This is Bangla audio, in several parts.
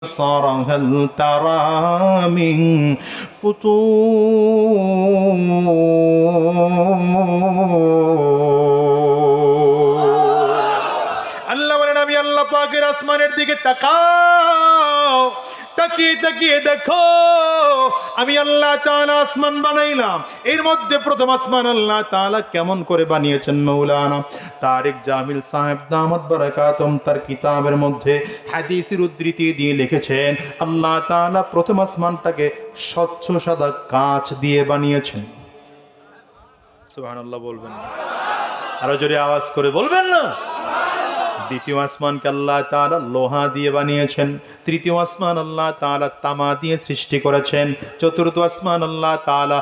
الأبصار هل ترى من فطور আল্লাহ বলেন আমি আল্লাহ পাকের আসমানের দিকে তাকাও, তাকিয়ে তাকিয়ে দেখো আমি আল্লাহ তাআলা আসমান বানাইলাম। এর মধ্যে প্রথম আসমান আল্লাহ তাআলা কেমন করে বানিয়েছেন মাওলানা তারিক জামিল সাহেব দামাত বারাকাতুম তার কিতাবের মধ্যে হাদিসের উদ্ধৃতি দিয়ে লিখেছেন আল্লাহ তাআলা প্রথম আসমানটাকে স্বচ্ছ সাদা কাঁচ দিয়ে বানিয়েছেন। সুবহানাল্লাহ বলবেন না? আরো জোরে আওয়াজ করে বলবেন না? দ্বিতীয় আসমানকে আল্লাহ তাআলা লোহা দিয়ে বানিয়েছেন। তৃতীয় আসমান আল্লাহ তাআলা তামা দিয়ে সৃষ্টি করেছেন। চতুর্থ আসমান আল্লাহ তাআলা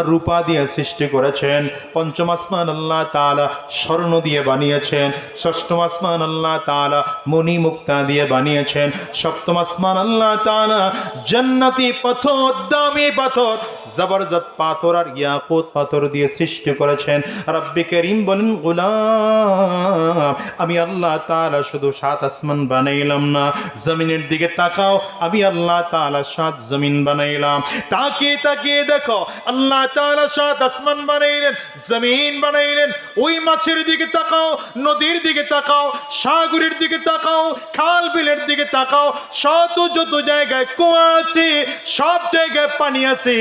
রূপা দিয়ে সৃষ্টি করেছেন। পঞ্চম আসমান আল্লাহ তাআলা স্বর্ণ দিয়ে বানিয়েছেন। ষষ্ঠম আসমান আল্লাহ তাআলা মণি মুক্তা দিয়ে বানিয়েছেন। সপ্তম আসমান আল্লাহ তাআলা জান্নাতি পাথর, দামি পাথর, জবরদস্ত পাথর আর ইয়াকুত পাথর দিয়ে সৃষ্টি করেছেন। রব্বে করিম বলেন গোলাম আমি আল্লাহ তাআলা শুধু 7 আসমান বানাইলাম না, জমিনের দিকে তাকাও আমি আল্লাহ তাআলা 7 জমিন বানাইলাম। তাকিয়ে তাকিয়ে দেখো আল্লাহ তাআলা 7 আসমান বানাইলেন, জমিন বানাইলেন। ওই মাছের দিকে তাকাও, নদীর দিকে তাকাও, সাগরের দিকে তাকাও, খাল বিলের দিকে তাকাও। যত জায়গায় কুয়া আছে সব জায়গায় পানি আছে,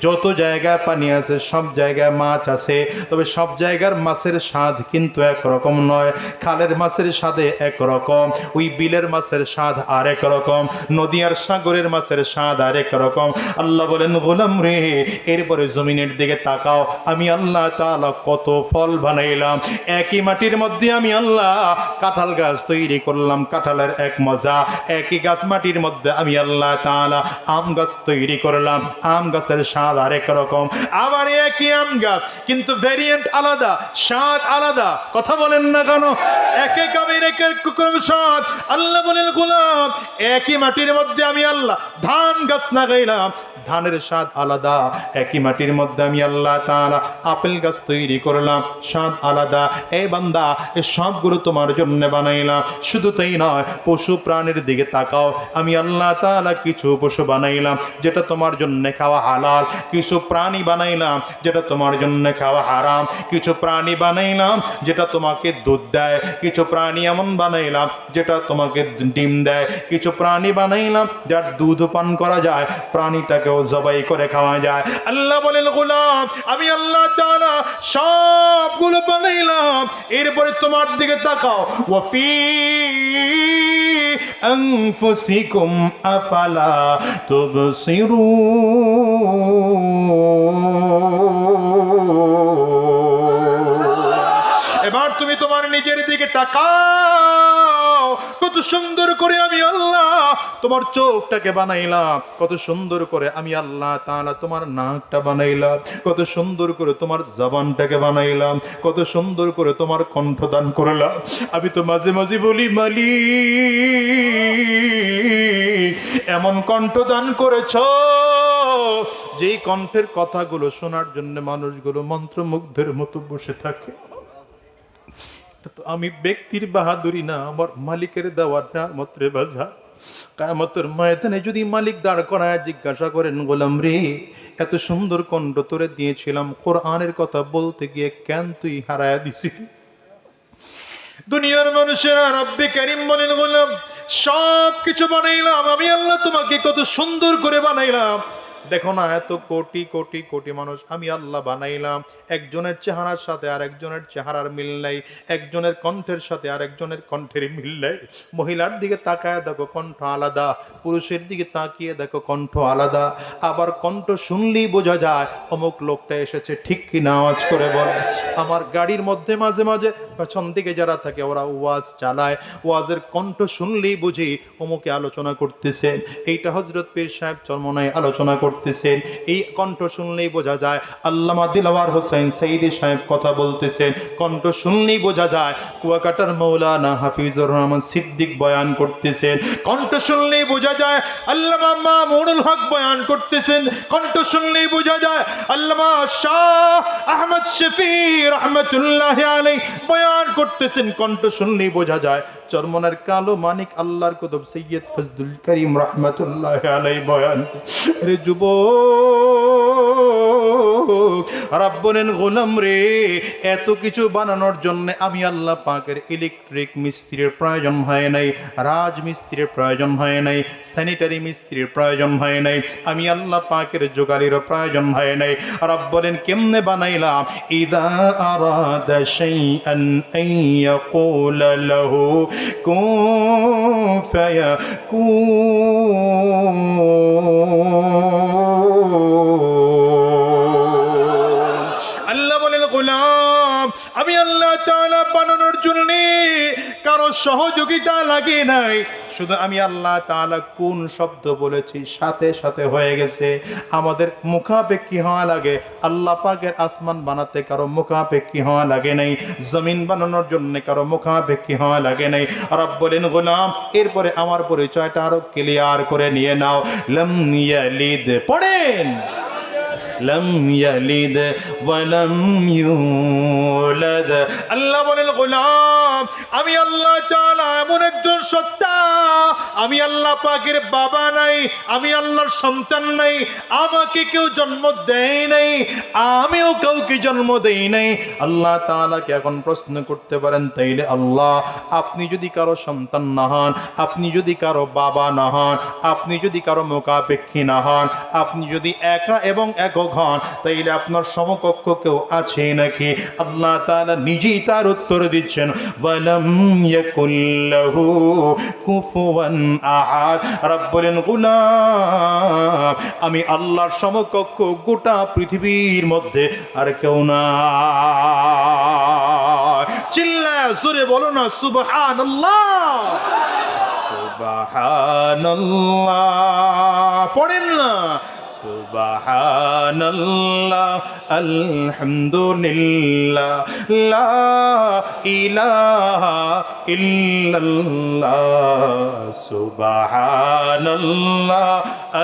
যত জায়গায় পানি আছে সব জায়গায় মাছ আছে। তবে সব জায়গার মাছের স্বাদ কিন্তু একরকম নয়। খালের মাছের স্বাদে একরকম, ওই বিলের মাছের স্বাদ আরেক রকম, নদী আর সাগরের মাছের স্বাদ আরেক রকম। আল্লাহ বলেন গোলাম রে এরপরে জমিনের দিকে তাকাও আমি আল্লাহ তাআলা কত ফল বানাইলাম। একই মাটির মধ্যে আমি আল্লাহ কাঁঠাল গাছ তৈরি করলাম, কাঁঠালের এক মজা। একই গাছ মাটির মধ্যে আমি আল্লাহ তাআলা আম গাছ তৈরি করলাম, আম গাছের স্বাদ আরেক রকম। আবার একই আম গাছ কিন্তু ভেরিয়েন্ট আলাদা, স্বাদ আলাদা। কথা বলেন না কেন? এক এক আমের এক এক রকম স্বাদ। আল্লাহ বলেন গোলাম একই মাটির মধ্যে আমি আল্লাহ ধান গাছ লাগাইলাম, ধানের স্বাদ আলাদা। একই মাটির মধ্যে আমি আল্লাহ তাআলা আপেল গাছ তৈরি করলাম, স্বাদ আলাদা। এই বান্দা এই সবগুলো তোমার জন্য বানাইলাম। শুধু তাই নয়, পশু প্রাণীর দিকে তাকাও আমি আল্লাহ তাআলা কিছু পশু বানাইলাম যেটা তোমার জন্য খাওয়া হালাল, কিছু প্রাণী বানাইলাম যেটা তোমার জন্য খাওয়া হারাম। কিছু প্রাণী বানাইলাম যেটা তোমাকে দুধ দেয়, কিছু প্রাণী এমন বানাইলাম যেটা তোমাকে ডিম দেয়, কিছু প্রাণী বানাইলাম যার দুধ পান করা যায়, প্রাণীটাকেও জবাই করে খাওয়া যায়। আল্লাহ বলেন গোলাম আমি আল্লাহ তাআলা সবগুলো বানাইলাম। এরপরে তোমার দিকে তাকাও ওয়াফি আনফুসিকুম আফালা তুবসিরুন। এবার তুমি তোমার নিজের দিকে তাকাও, কত সুন্দর করে আমি আল্লাহ তোমার চোখটাকে বানাইলাম, কত সুন্দর করে আমি আল্লাহ তাআলা তোমার নাকটা বানাইলাম, কত সুন্দর করে তোমার জবানটাকে বানাইলাম, কত সুন্দর করে তোমার কণ্ঠ দান করলাম। আমি তো মাঝে মাঝে বলি মালিক এমন কণ্ঠ দান করেছ যেই কণ্ঠের কথাগুলো শোনার জন্য মানুষগুলো মন্ত্রমুগ্ধের মতো বসে থাকে। তো আমি ব্যক্তির বাহাদুরি না, আমার মালিকের দেওয়া নিয়ামত রে বাজার। কিয়ামতের ময়দানে যদি মালিক দাঁড় করায় জিজ্ঞাসা করেন গোলাম রে এত সুন্দর কণ্ঠ তোরে দিয়েছিলাম, কোরআনের কথা বলতে গিয়ে কেন তুই হারায়া দিছিস? দুনিয়ার মানুষেরা রব্বে কারীম বলেন গোলাম সব কিছু বানাইলাম আমি আল্লাহ, তোমাকে কত সুন্দর করে বানাইলাম। দেখো না এত কোটি কোটি কোটি মানুষ আমি আল্লাহ বানাইলাম, একজনের চেহারার সাথে আর একজনের চেহারার মিল নাই, একজনের কণ্ঠের সাথে আর একজনের কণ্ঠের মিল নাই। মহিলার দিকে তাকায় দেখো কণ্ঠ আলাদা, পুরুষের দিকে তাকিয়ে দেখো কণ্ঠ আলাদা। আবার কণ্ঠ শুনলেই বোঝা যায় অমুক লোকটা এসেছে, ঠিক কি না? আওয়াজ করে বল। আমার গাড়ির মধ্যে মাঝে মাঝে পেছন দিকে যারা থাকে ওরা ওয়াজ চালায়, ওয়াজের কণ্ঠ শুনলেই বুঝি অমুকে আলোচনা করতেছেন, এইটা হযরত পীর সাহেব চরমনায় আলোচনা করতেছেন। এই কণ্ঠ শুনলেই বোঝা যায় আল্লামা দিলওয়ার হোসেন সাইদি সাহেব কথা বলতেছেন, কণ্ঠ শুনলেই বোঝা যায় কুয়াকাটার মাওলানা হাফিজুর রহমান সিদ্দিক বয়ান করতেছেন, কণ্ঠ শুনলেই বোঝা যায় আল্লামা মামুনুল হক বয়ান করতেছেন, কণ্ঠ শুনলেই বোঝা যায় আল্লামা শাহ আহমদ শফি রহমাতুল্লাহি আলাইহি বয়ান করতেছেন, কণ্ঠ শুনলেই বোঝা যায় চরমনের কালো মানিক আল্লাহর কুতুব সৈয়দ ফজলুল করিম রাহমাতুল্লাহি আলাইহি বয়ান। রে যুবক, রব বলেন গোলাম রে, এত কিছু বানানোর জন্য আমি আল্লাহ পাকের ইলেকট্রিক মিস্ত্রির প্রয়োজন হয় নাই, রাজমিস্ত্রির প্রয়োজন হয় নাই, স্যানিটারি মিস্ত্রির প্রয়োজন হয় নাই, আমি আল্লাহ পাকের যোগালিরও প্রয়োজন হয় নাই। রব বলেন কেমনে বানাইলাম? ইদা আরাদা শাইআন আন ইয়াকুলা লাহু কুন ফায়াকুন। আল্লাহ বলেন গোলাম, আমি আল্লাহ তাআলা বানানোর জন্য কারো সহযোগিতা লাগে নাই, শুধু আমি আল্লাহ তাআলা কোন শব্দ বলেছি সাথে সাথে হয়ে গেছে। আমাদের মুখাপেক্ষী হওয়া লাগে, আল্লাহ পাকের আসমান বানাতে কারো মুখাপেক্ষী হওয়া লাগে নাই, জমিন বানানোর জন্য কারো মুখাপেক্ষী হওয়া লাগে নাই। রব বলেন গোলাম, এরপরে আমার পরিচয়টা আরো ক্লিয়ার করে নিয়ে নাও। লাম ইয়ালিদ, পড়েন, লাম ইয়ালিদ ওয়া লাম ইউলাদ। আল্লাহ বলেন গোলাম, আমি আল্লাহ তাআলা এমন একজন সত্তা, আমি আল্লাহ পাকের বাবা নাই, আমি আল্লাহর সন্তান নাই, আমাকে কেউ জন্ম দেয় নাই, আমিও কাউকে জন্ম দেই নাই। আল্লাহ তাআলাকে এখন প্রশ্ন করতে পারেন, তাইলে আল্লাহ আপনি যদি কারো সন্তান না হন, আপনি যদি কারো বাবা না হন, আপনি যদি কারো মুখাপেক্ষী না হন, আপনি যদি একা এবং একক হন, তাইলে আপনার সমকক্ষ কেউ আছে নাকি? আল্লাহ তাআলা নিজেই তার উত্তর দিচ্ছেন, ওয়ালাম ইয়াকুল লাহু কুফুয়ান আহাদ। রব বলেন গোলাম, আমি আল্লাহর সমকক্ষ গোটা পৃথিবীর মধ্যে আর কেউ না। চিল্লায় জোরে বলো না সুবহানাল্লাহ, সুবহানাল্লাহ, পড়েন না সুবহানাল্লাহ, আলহামদুলিল্লাহ, লা ইলাহা ইল্লাল্লাহ, সুবহানাল্লাহ,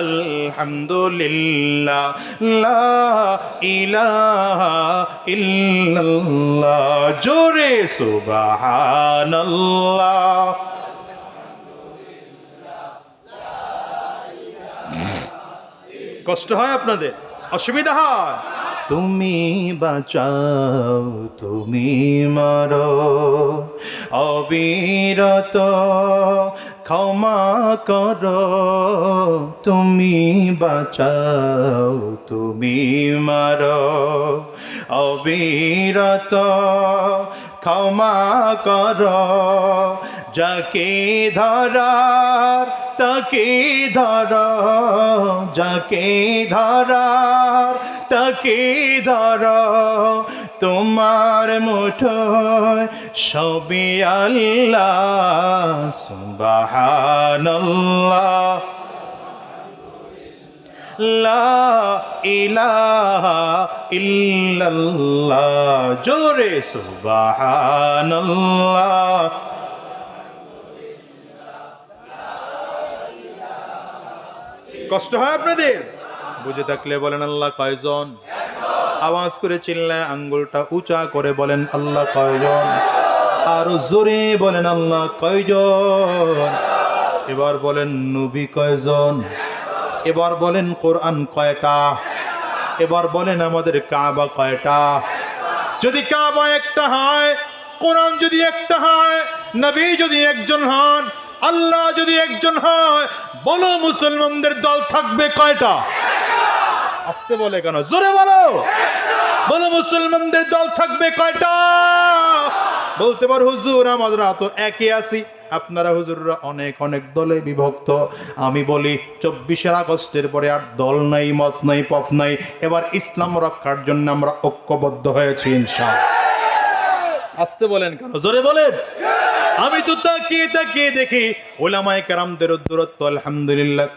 আলহামদুলিল্লাহ, লা ইলাহা ইল্লাল্লাহ। জোরে সুবহানাল্লাহ। কষ্ট হয় আপনাদের, অসুবিধা হয়? তুমি বাঁচাও, তুমি মারো, অবিরত ক্ষমা করো, তুমি বাঁচাও, তুমি মারো, অবিরত ক্ষমা করো, যাকে ধরার তাকে ধরো, যাকে ধরার তাকে ধরো, তোমার মুঠোয় সবই আল্লাহ, সুবহানাল্লাহ, লা ইলাহা ইল্লাল্লাহ। জোরে সুবহানাল্লাহ। কষ্ট হয় আপনাদের? বুঝে থাকলে বলেন আল্লাহ কয়জন? আওয়াজ করে চিল্লায় আঙ্গুলটা উঁচা করে বলেন আল্লাহ কয়জন? আরো জোরে বলেন আল্লাহ কয়জন? এবার বলেন নবী কয়জন? এবার বলেন কোরআন কয়টা? এবার বলেন আমাদের কাবা কয়টা? যদি কাবা একটা হয়, কোরআন যদি একটা হয়, নবী যদি একজন হন, আল্লাহ যদি একজন হয়, বলো মুসলমানদের দল থাকবে কয়টা? আস্তে বলে কেন? জোরে বলো। বলো মুসলমানদের দল থাকবে কয়টা? বলতে পারো হুজুর আমরা তো একই আছি, আপনারা হুজুররা অনেক অনেক দলে বিভক্ত। আমি বলি 24 আগস্টের পরে আর দল নাই, মত নাই, পথ নাই। এবার ইসলাম রক্ষার জন্য আমরা ঐক্যবদ্ধ হয়েছি ইনশাআল্লাহ। আস্তে বলেন কেন? জোরে বলেন। আমি তো তাকিয়ে তাকিয়ে দেখি ওলামায়ে কেরামদের দূরত্ব আলহামদুলিল্লাহ